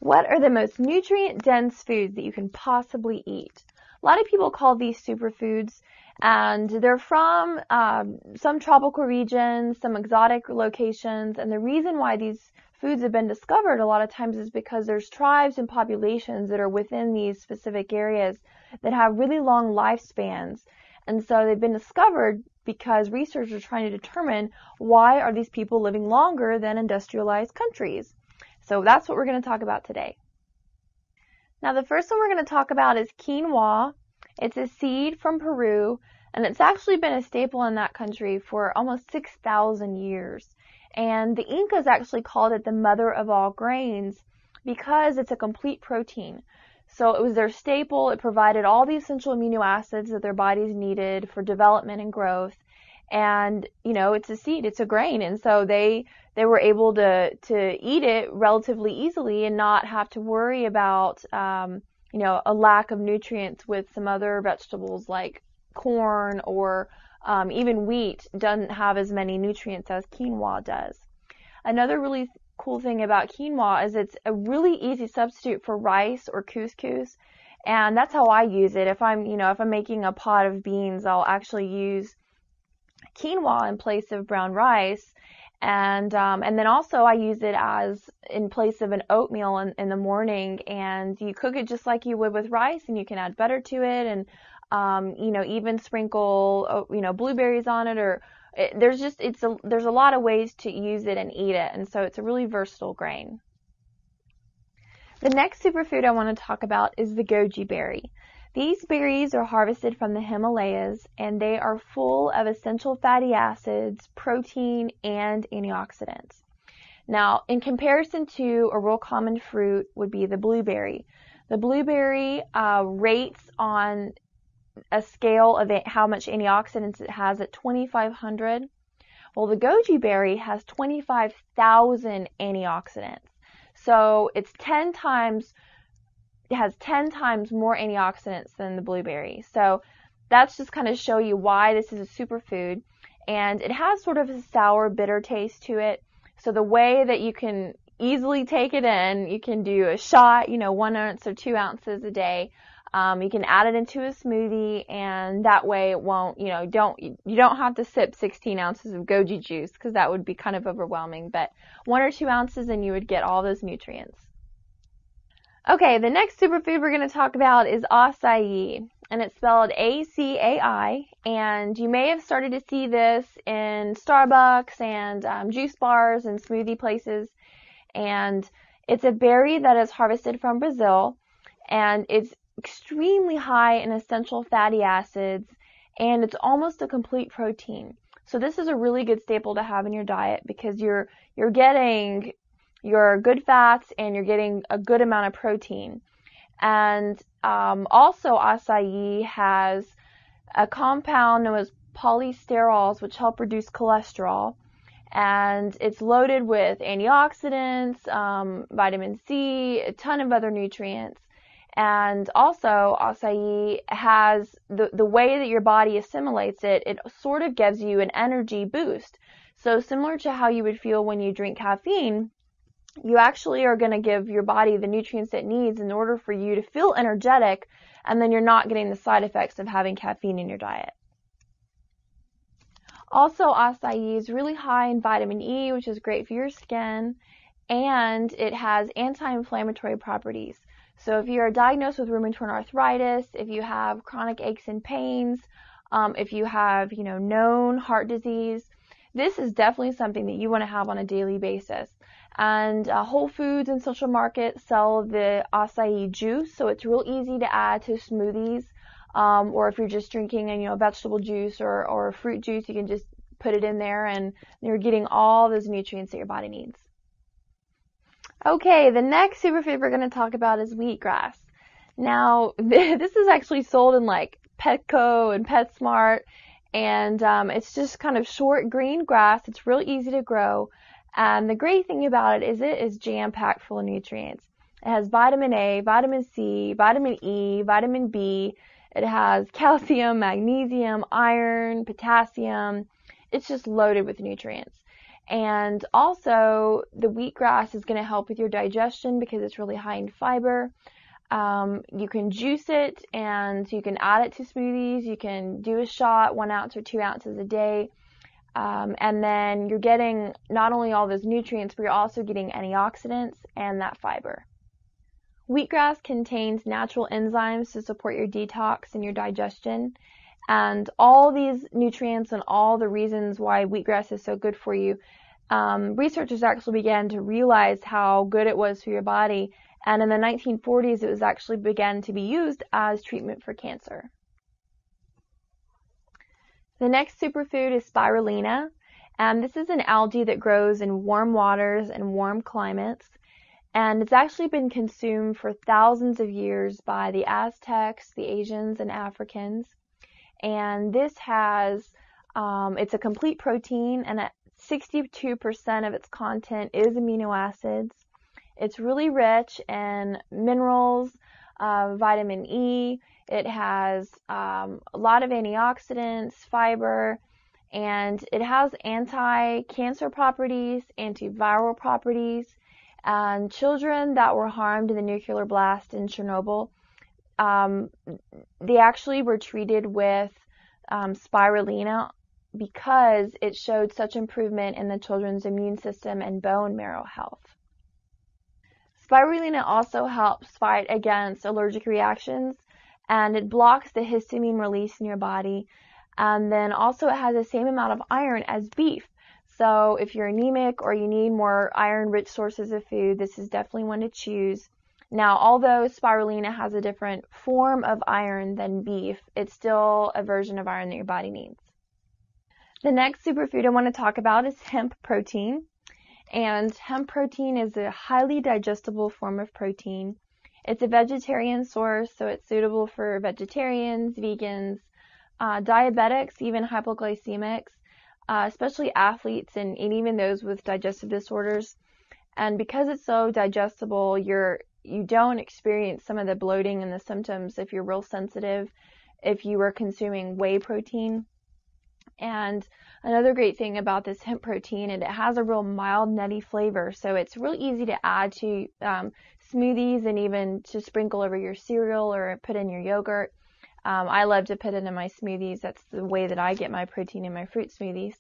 What are the most nutrient-dense foods that you can possibly eat? A lot of people call these superfoods, and they're from some tropical regions, some exotic locations, and the reason why these foods have been discovered a lot of times is because there's tribes and populations that are within these specific areas that have really long lifespans. And so they've been discovered because researchers are trying to determine why are these people living longer than industrialized countries. So that's what we're going to talk about today. Now the first one we're going to talk about is quinoa. It's a seed from Peru, and it's actually been a staple in that country for almost 6,000 years. And the Incas actually called it the mother of all grains because it's a complete protein. So it was their staple. It provided all the essential amino acids that their bodies needed for development and growth. And, you know, it's a seed, it's a grain. And so they were able to eat it relatively easily and not have to worry about, you know, a lack of nutrients with some other vegetables like corn or even wheat doesn't have as many nutrients as quinoa does. Another really cool thing about quinoa is it's a really easy substitute for rice or couscous, and that's how I use it. If I'm making a pot of beans, I'll actually use quinoa in place of brown rice, and then also I use it as in place of an oatmeal in the morning, and you cook it just like you would with rice, and you can add butter to it, and you know, even sprinkle blueberries on it, or there's a lot of ways to use it and eat it, and so it's a really versatile grain. The next superfood I want to talk about is the goji berry. These berries are harvested from the Himalayas, and they are full of essential fatty acids, protein, and antioxidants. Now, in comparison to a real common fruit would be the blueberry. The blueberry rates on a scale of how much antioxidants it has at 2,500. Well, the goji berry has 25,000 antioxidants. So it has 10 times more antioxidants than the blueberry. So that's just kind of show you why this is a superfood. And it has sort of a sour, bitter taste to it. So the way that you can easily take it in, you can do a shot, 1 ounce or 2 ounces a day. You can add it into a smoothie, and that way it won't, you don't have to sip 16 ounces of goji juice, because that would be kind of overwhelming, but 1 or 2 ounces and you would get all those nutrients. Okay, the next superfood we're going to talk about is acai, and it's spelled A-C-A-I, and you may have started to see this in Starbucks and juice bars and smoothie places, and it's a berry that is harvested from Brazil, and it's extremely high in essential fatty acids, and it's almost a complete protein. So this is a really good staple to have in your diet, because you're getting your good fats and you're getting a good amount of protein. And also acai has a compound known as polysterols, which help reduce cholesterol, and it's loaded with antioxidants, vitamin C, a ton of other nutrients. And also, acai has the way that your body assimilates it, it sort of gives you an energy boost. So similar to how you would feel when you drink caffeine, you actually are going to give your body the nutrients it needs in order for you to feel energetic, and then you're not getting the side effects of having caffeine in your diet. Also, acai is really high in vitamin E, which is great for your skin, and it has anti-inflammatory properties. So if you are diagnosed with rheumatoid arthritis, if you have chronic aches and pains, if you have, known heart disease, this is definitely something that you want to have on a daily basis. And Whole Foods and Social Market sell the acai juice, so it's real easy to add to smoothies, or if you're just drinking a vegetable juice or fruit juice, you can just put it in there, and you're getting all those nutrients that your body needs. Okay, the next superfood we're going to talk about is wheatgrass. Now, this is actually sold in like Petco and PetSmart, and it's just kind of short green grass. It's real easy to grow, and the great thing about it is jam-packed full of nutrients. It has vitamin A, vitamin C, vitamin E, vitamin B. It has calcium, magnesium, iron, potassium. It's just loaded with nutrients. And also, the wheatgrass is going to help with your digestion because it's really high in fiber. You can juice it and you can add it to smoothies. You can do a shot, 1 ounce or 2 ounces a day. And then you're getting not only all those nutrients, but you're also getting antioxidants and that fiber. Wheatgrass contains natural enzymes to support your detox and your digestion. And all these nutrients and all the reasons why wheatgrass is so good for you, researchers actually began to realize how good it was for your body. And in the 1940s, it was actually began to be used as treatment for cancer. The next superfood is spirulina, and this is an algae that grows in warm waters and warm climates, and it's actually been consumed for thousands of years by the Aztecs, the Asians, and Africans. And this has, it's a complete protein, and at 62% of its content is amino acids. It's really rich in minerals, vitamin E. It has a lot of antioxidants, fiber, and it has anti-cancer properties, antiviral properties. And children that were harmed in the nuclear blast in Chernobyl, they actually were treated with spirulina because it showed such improvement in the children's immune system and bone marrow health. Spirulina also helps fight against allergic reactions, and it blocks the histamine release in your body. And then also it has the same amount of iron as beef. So if you're anemic or you need more iron-rich sources of food, this is definitely one to choose. Now, although spirulina has a different form of iron than beef, it's still a version of iron that your body needs. The next superfood I want to talk about is hemp protein. And hemp protein is a highly digestible form of protein. It's a vegetarian source, so it's suitable for vegetarians, vegans, diabetics, even hypoglycemics, especially athletes and even those with digestive disorders. And because it's so digestible, you don't experience some of the bloating and the symptoms if you're real sensitive, if you were consuming whey protein. And another great thing about this hemp protein, it has a real mild nutty flavor, so it's real easy to add to smoothies and even to sprinkle over your cereal or put in your yogurt. I love to put it in my smoothies. That's the way that I get my protein in my fruit smoothies.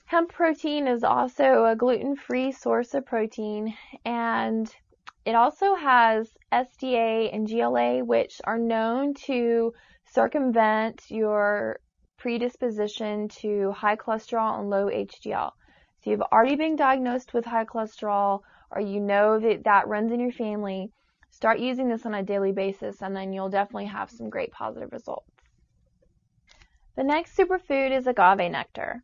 Hemp protein is also a gluten-free source of protein, and it also has SDA and GLA, which are known to circumvent your predisposition to high cholesterol and low HDL. So you've already been diagnosed with high cholesterol, or you know that runs in your family, start using this on a daily basis, and then you'll definitely have some great positive results. The next superfood is agave nectar.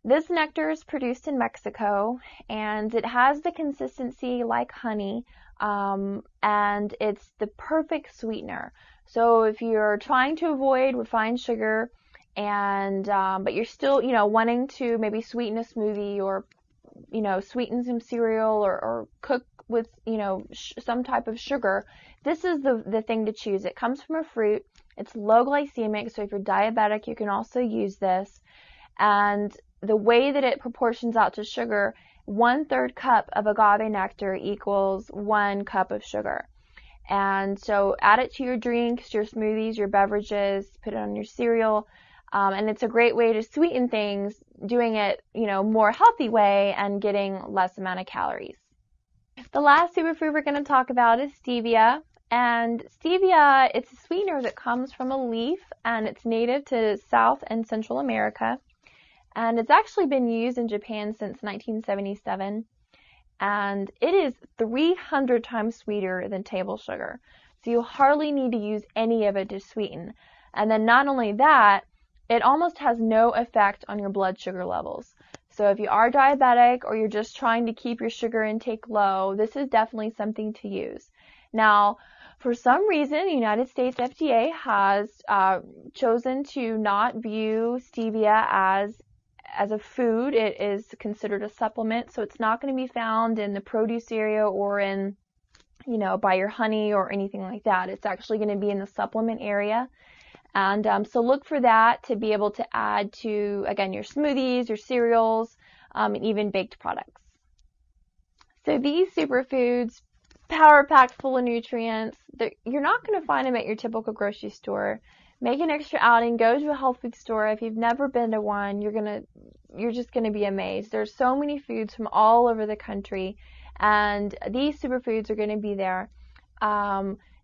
This nectar is produced in Mexico, and it has the consistency like honey, and it's the perfect sweetener. So if you're trying to avoid refined sugar, and but you're still, wanting to maybe sweeten a smoothie or, sweeten some cereal or cook with, some type of sugar, this is the thing to choose. It comes from a fruit. It's low glycemic, so if you're diabetic, you can also use this. And the way that it proportions out to sugar, 1/3 cup of agave nectar equals 1 cup of sugar. And so add it to your drinks, your smoothies, your beverages, put it on your cereal. And it's a great way to sweeten things, doing it, more healthy way and getting less amount of calories. The last superfood we're going to talk about is stevia. And stevia, it's a sweetener that comes from a leaf, and it's native to South and Central America. And it's actually been used in Japan since 1977. And it is 300 times sweeter than table sugar. So you hardly need to use any of it to sweeten. And then not only that, it almost has no effect on your blood sugar levels. So if you are diabetic or you're just trying to keep your sugar intake low, this is definitely something to use. Now, for some reason, the United States FDA has chosen to not view stevia as a food. It is considered a supplement, so it's not going to be found in the produce area or in, by your honey or anything like that. It's actually going to be in the supplement area. And so look for that to be able to add to, again, your smoothies, your cereals, and even baked products. So these superfoods, power packed full of nutrients, you're not going to find them at your typical grocery store. Make an extra outing, go to a health food store. If you've never been to one, you're just going to be amazed. There's so many foods from all over the country, and these superfoods are going to be there.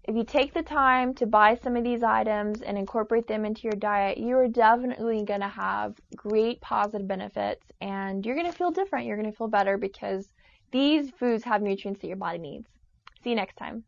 If you take the time to buy some of these items and incorporate them into your diet, you are definitely going to have great positive benefits, and you're going to feel different. You're going to feel better because these foods have nutrients that your body needs. See you next time.